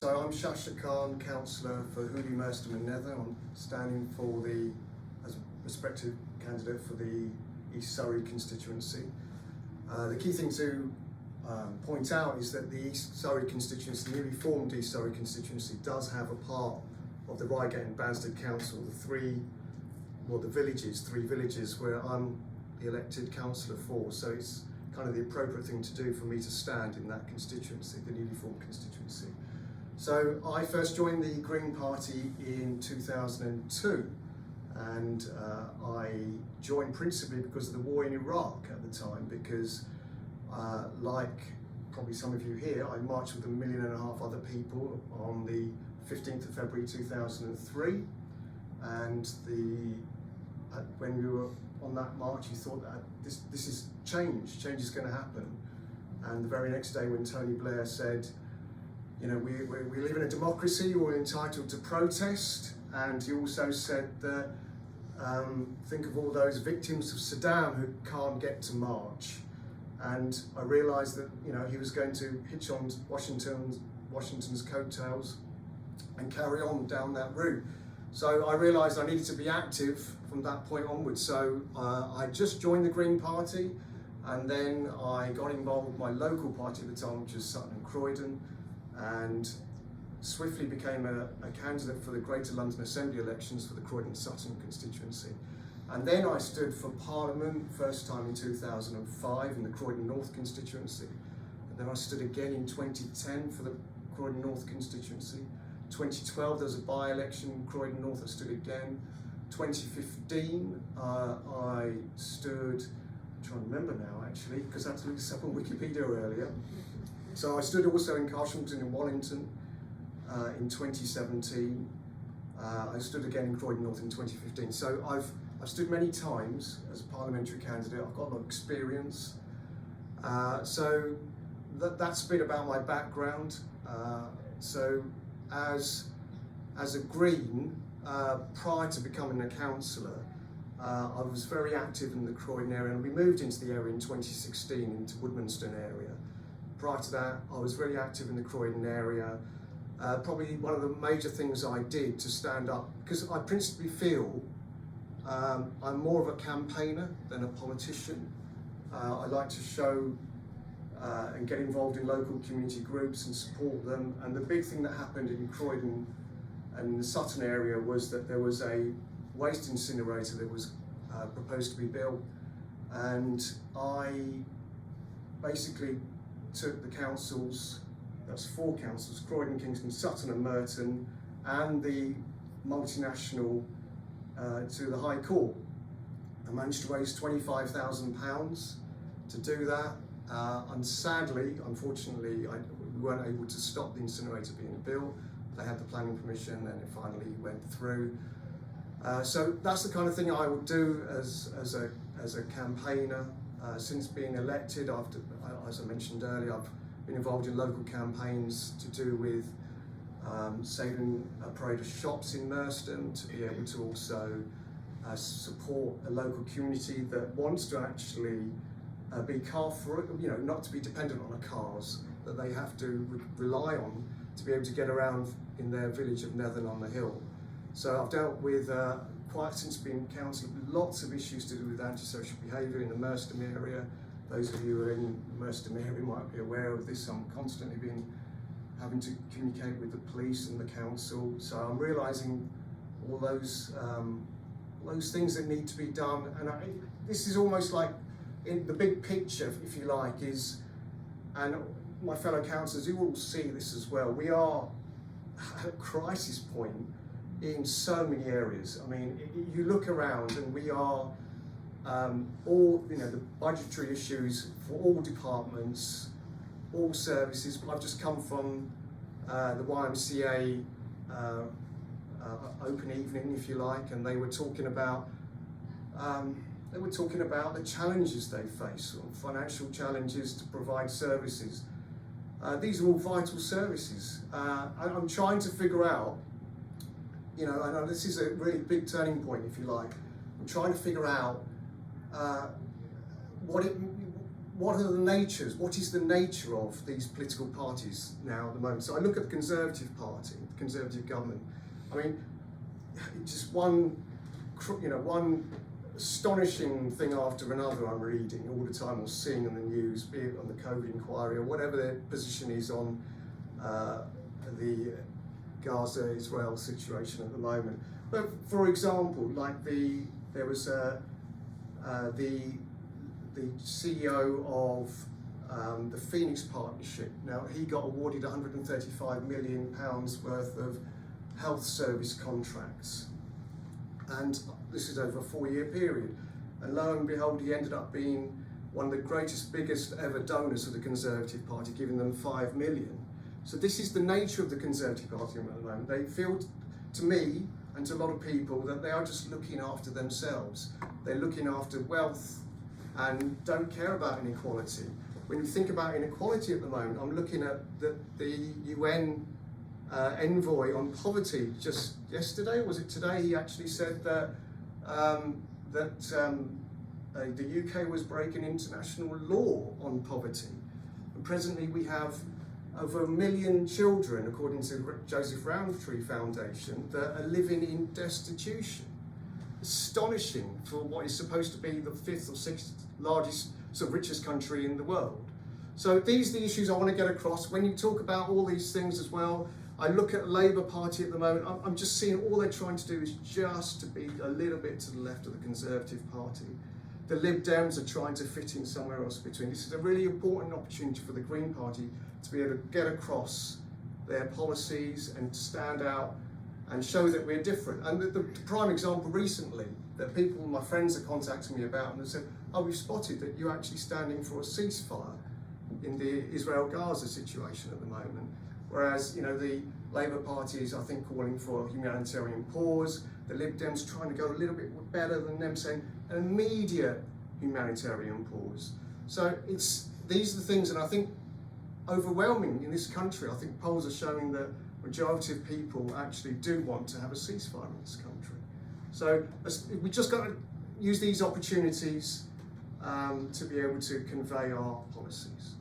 So I'm Shasha Khan, councillor for Hooley, Merstham and Nether. I'm standing as a prospective candidate for the East Surrey constituency. The key thing to point out is that the East Surrey constituency, the newly formed East Surrey constituency, does have a part of the Reigate and Bansted Council, three villages where I'm the elected councillor for. So it's kind of the appropriate thing to do for me to stand in that constituency, the newly formed constituency. So I first joined the Green Party in 2002, and I joined principally because of the war in Iraq at the time, because like probably some of you here, I marched with 1.5 million other people on the 15th of February 2003, and when we were on that march, you thought that this is change is going to happen. And the very next day when Tony Blair said, you know, we live in a democracy, you're entitled to protest, and he also said that think of all those victims of Saddam who can't get to march. And I realised that, you know, he was going to hitch on Washington's coattails and carry on down that route. So I realised I needed to be active from that point onwards. So I just joined the Green Party, and then I got involved with my local party at the time, which was Sutton and Croydon, and swiftly became a candidate for the Greater London Assembly elections for the Croydon-Sutton constituency. And then I stood for Parliament, first time in 2005 in the Croydon North constituency. And then I stood again in 2010 for the Croydon North constituency. 2012 there was a by-election in Croydon North, I stood again. 2015 I stood, I'm trying to remember now actually, because I had to look this up on Wikipedia earlier. So I stood also in Carshalton in Wallington in 2017. I stood again in Croydon North in 2015. So I've stood many times as a parliamentary candidate. I've got a lot of experience. So that's a bit about my background. So as a Green, prior to becoming a councillor, I was very active in the Croydon area, and we moved into the area in 2016 into Woodmanston area. Prior to that, I was very active in the Croydon area. Probably one of the major things I did to stand up, because I principally feel I'm more of a campaigner than a politician. I like to show and get involved in local community groups and support them. And the big thing that happened in Croydon and the Sutton area was that there was a waste incinerator that was proposed to be built. And I basically took the councils, that's 4 councils, Croydon, Kingston, Sutton and Merton, and the multinational to the High Court. I managed to raise £25,000 to do that, and sadly, unfortunately, we weren't able to stop the incinerator being built. They had the planning permission and it finally went through. So that's the kind of thing I would do as a campaigner. Since being elected, as I mentioned earlier, I've been involved in local campaigns to do with saving a parade of shops in Merstham, to be able to also support a local community that wants to actually be car-free, you know, not to be dependent on the cars that they have to rely on to be able to get around in their village of Nether on the Hill. So I've dealt with, quite since being councillor, lots of issues to do with antisocial behaviour in the Merstham area. Those of you who are in the Merstham area might be aware of this. I'm constantly having to communicate with the police and the council. So I'm realising all those things that need to be done. And this is almost like, in the big picture, if you like, and my fellow councillors, you all see this as well, we are at a crisis point in so many areas. I mean, you look around and we are all, you know, the budgetary issues for all departments, all services. I've just come from the YMCA open evening, if you like, and they were talking about the challenges they face, financial challenges to provide services. These are all vital services. I'm trying to figure out, you know, and this is a really big turning point, if you like. I'm trying to figure out what what is the nature of these political parties now at the moment? So I look at the Conservative Party, the Conservative government. I mean, just one astonishing thing after another I'm reading all the time or seeing in the news, be it on the COVID inquiry or whatever their position is on the Gaza-Israel situation at the moment. But for example, like there was the CEO of the Phoenix Partnership. Now he got awarded £135 million worth of health service contracts, and this is over a 4-year period. And lo and behold, he ended up being one of the biggest ever donors of the Conservative Party, giving them £5 million. So this is the nature of the Conservative Party at the moment. They feel, to me and to a lot of people, that they are just looking after themselves. They're looking after wealth and don't care about inequality. When you think about inequality at the moment, I'm looking at the UN envoy on poverty just yesterday, was it today? He actually said that the UK was breaking international law on poverty. And presently we have over 1 million children, according to the Joseph Rowntree Foundation, that are living in destitution. Astonishing for what is supposed to be the 5th or 6th largest, richest country in the world. So these are the issues I want to get across. When you talk about all these things as well, I look at the Labour Party at the moment, I'm just seeing all they're trying to do is just to be a little bit to the left of the Conservative Party. The Lib Dems are trying to fit in somewhere else between. This is a really important opportunity for the Green Party to be able to get across their policies and stand out and show that we're different. And the prime example recently that people, my friends, are contacting me about, and they said, oh, we've spotted that you're actually standing for a ceasefire in the Israel-Gaza situation at the moment. Whereas, the Labour Party is, I think, calling for a humanitarian pause. The Lib Dems trying to go a little bit better than them, saying an immediate humanitarian pause. So these are the things, and I think overwhelming in this country, I think polls are showing that majority of people actually do want to have a ceasefire in this country. So we just got to use these opportunities to be able to convey our policies.